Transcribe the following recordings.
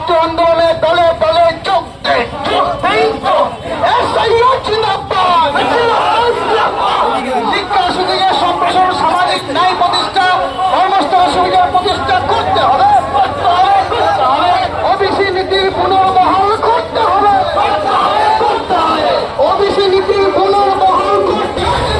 ছাত্র আন্দোলনে দলে দলে যোগ দেন। শিক্ষা সুযোগের সম্প্রসারণ, সামাজিক ন্যায় প্রতিষ্ঠা, কর্মস্থল সুবিধার প্রতিষ্ঠা করতে হবে। ওবিসি নীতির পুনর্বহাল করতে হবে। ওবিসি নীতির পুনর্বহাল করতে হবে।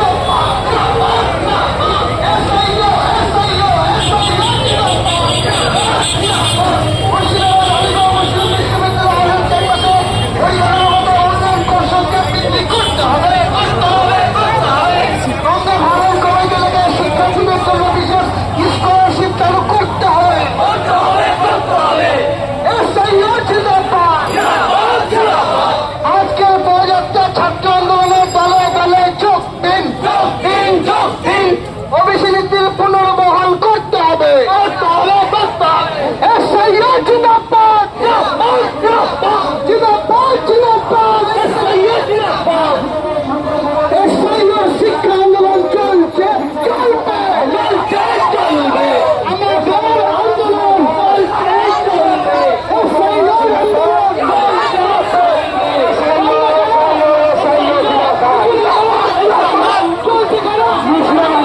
ওবিসি নীতির পুনর্বহাল করতে হবে। শিক্ষা আন্দোলন চলছে, চলবে, চলবে। আমার আন্দোলন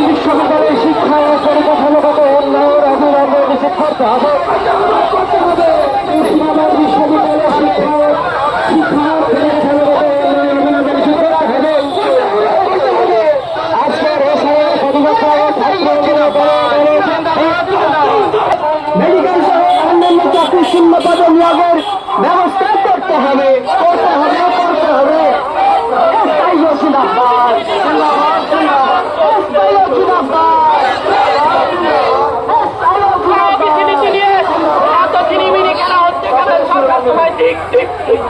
বিশ্ববিদ্যালয়ের শিক্ষা ও পরিকাঠামোগত উন্নয়ন অবিলম্বে নিশ্চিত করতে হবে। ইসলামাবাদ বিশ্ববিদ্যালয়ের শিক্ষা ও পরিকাঠামোগত উন্নয়ন অবিলম্বে নিশ্চিত করতে হবে। আজকের এই সময় মেডিকেল সহ অন্যান্য চাকরির শূন্য পদে নিয়োগের ব্যবস্থা করতে হবে, করতে হবে, করতে হবে। ঠিক ঠিক ঠিক।